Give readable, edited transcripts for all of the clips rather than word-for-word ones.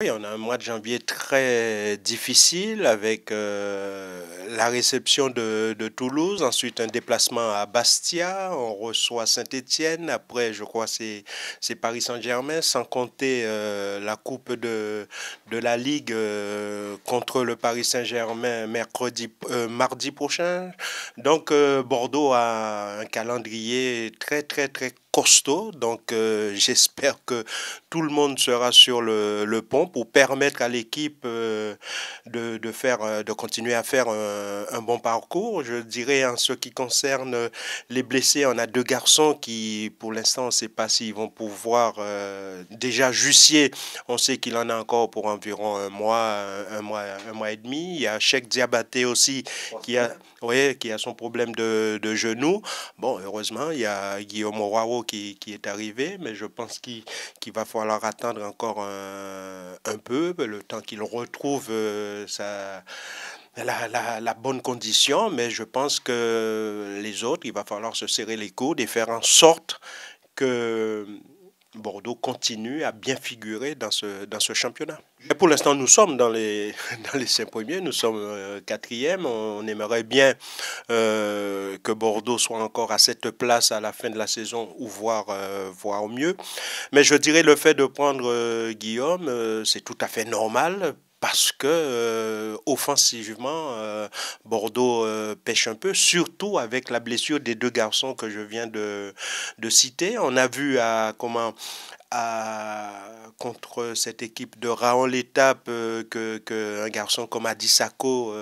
Oui, on a un mois de janvier très difficile avec la réception de Toulouse, ensuite un déplacement à Bastia, on reçoit Saint-Étienne, après je crois c'est Paris Saint-Germain, sans compter la coupe de la Ligue contre le Paris Saint-Germain mardi prochain. Donc Bordeaux a un calendrier très costaud, donc j'espère que tout le monde sera sur le pont pour permettre à l'équipe de continuer à faire un bon parcours. Je dirais en ce qui concerne les blessés, on a deux garçons qui, pour l'instant, on ne sait pas s'ils vont pouvoir. Déjà, Jussier, on sait qu'il en a encore pour environ un mois et demi. Il y a Cheikh Diabaté aussi qui a, oui, qui a son problème de genou. Bon, heureusement, il y a Guillaume Orao qui est arrivé, mais je pense qu'il va falloir attendre encore un peu, le temps qu'il retrouve la bonne condition, mais je pense que les autres, il va falloir se serrer les coudes et faire en sorte que Bordeaux continue à bien figurer dans ce championnat. Et pour l'instant, nous sommes dans les 5 premiers, nous sommes quatrième. On aimerait bien que Bordeaux soit encore à cette place à la fin de la saison ou voire mieux. Mais je dirais le fait de prendre Guillaume, c'est tout à fait normal parce que offensivement, Bordeaux pêche un peu, surtout avec la blessure des deux garçons que je viens de citer. On a vu contre cette équipe de Raon l'Étape que un garçon comme Adisako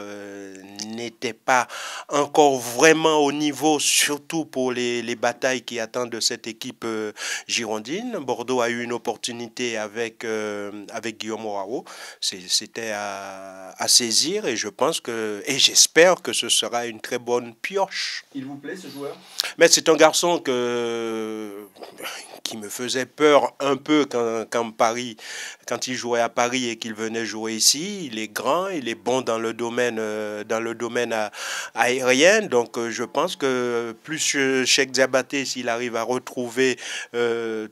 n'était pas encore vraiment au niveau, surtout pour les batailles qui attendent de cette équipe girondine. Bordeaux a eu une opportunité avec Guillaume Orao. C'était à saisir et je pense et j'espère que ce sera une très bonne pioche. Il vous plaît ce joueur? Mais c'est un garçon qui me faisait peur un peu quand il jouait à Paris et qu'il venait jouer ici. Il est grand, il est bon dans le domaine aérien. Donc je pense que plus Cheikh Diabaté, s'il arrive à retrouver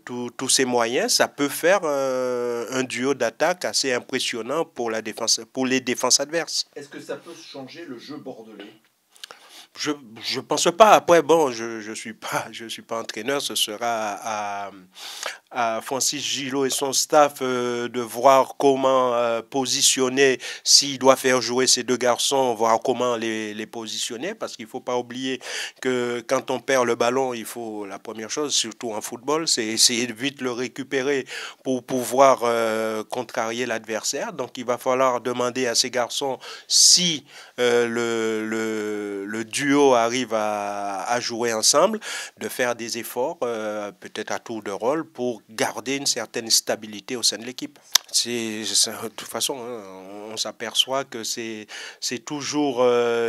tous ses moyens, ça peut faire un duo d'attaque assez impressionnant pour pour les défenses adverses. Est-ce que ça peut changer le jeu bordelais? Je je pense pas. Après, bon, je suis pas entraîneur. Ce sera à Francis Gillot et son staff de voir comment positionner, s'il doit faire jouer ces deux garçons, voir comment les positionner, parce qu'il faut pas oublier que quand on perd le ballon, il faut, la première chose, surtout en football, c'est essayer de vite le récupérer pour pouvoir contrarier l'adversaire. Donc il va falloir demander à ces garçons si le duo arrive à jouer ensemble, de faire des efforts, peut-être à tour de rôle, pour garder une certaine stabilité au sein de l'équipe. De toute façon, hein, on s'aperçoit que c'est toujours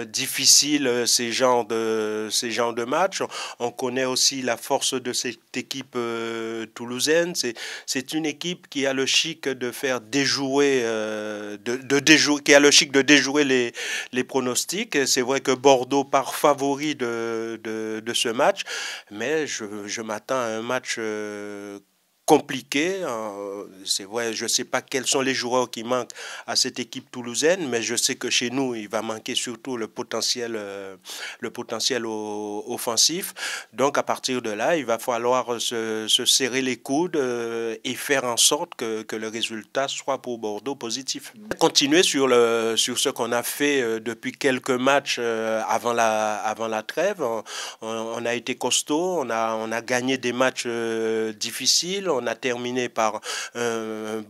difficile ces genres de matchs. On connaît aussi la force de cette équipe toulousaine. C'est une équipe qui a le chic de faire déjouer, déjouer, qui a le chic de déjouer les pronostics. C'est vrai que Bordeaux part favori de ce match, mais je m'attends à un match compliqué. C'est vrai, je ne sais pas quels sont les joueurs qui manquent à cette équipe toulousaine, mais je sais que chez nous, il va manquer surtout le potentiel offensif. Donc à partir de là, il va falloir se serrer les coudes et faire en sorte que le résultat soit pour Bordeaux positif. Continuer sur ce qu'on a fait depuis quelques matchs avant la trêve. On a été costaud, on a gagné des matchs difficiles. On a terminé par un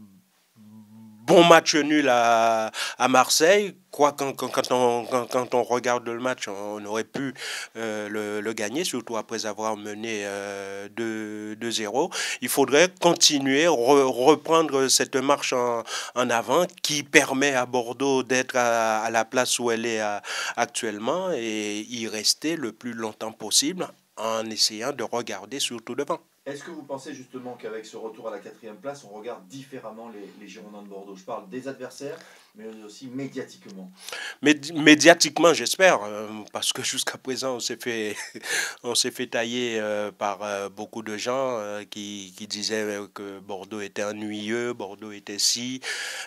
bon match nul à Marseille. Quoi, quand on regarde le match, on aurait pu le gagner, surtout après avoir mené 2-0. Il faudrait continuer, reprendre cette marche en avant qui permet à Bordeaux d'être à la place où elle est actuellement et y rester le plus longtemps possible en essayant de regarder surtout devant. Est-ce que vous pensez justement qu'avec ce retour à la 4e place, on regarde différemment les Girondins de Bordeaux? Je parle des adversaires, mais aussi médiatiquement. Médiatiquement, j'espère, parce que jusqu'à présent, on s'est fait tailler par beaucoup de gens qui disaient que Bordeaux était ennuyeux, Bordeaux était si.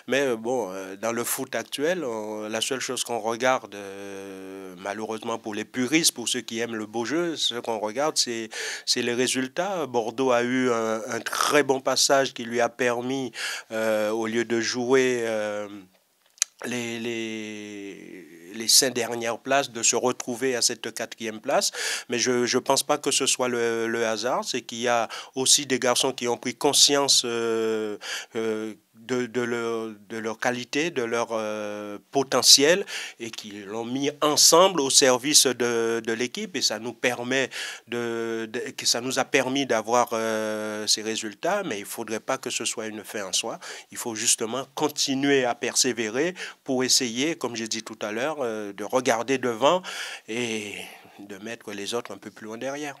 Mais bon, dans le foot actuel, la seule chose qu'on regarde, malheureusement pour les puristes, pour ceux qui aiment le beau jeu, ce qu'on regarde, c'est les résultats. Bordeaux a eu un très bon passage qui lui a permis, au lieu de jouer les 5 dernières places, de se retrouver à cette 4e place. Mais je ne pense pas que ce soit le hasard. C'est qu'il y a aussi des garçons qui ont pris conscience de leur qualité, de leur potentiel, et qui l'ont mis ensemble au service de l'équipe. Et ça nous permet que ça nous a permis d'avoir ces résultats. Mais il ne faudrait pas que ce soit une fin en soi. Il faut justement continuer à persévérer pour essayer, comme j'ai dit tout à l'heure, de regarder devant et de mettre les autres un peu plus loin derrière.